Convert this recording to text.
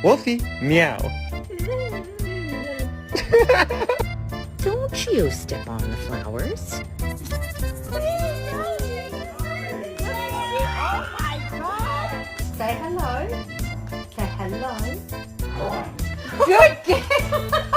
Wolfie, meow. Don't you step on the flowers. Oh my God! Say hello. Say hello. Good girl.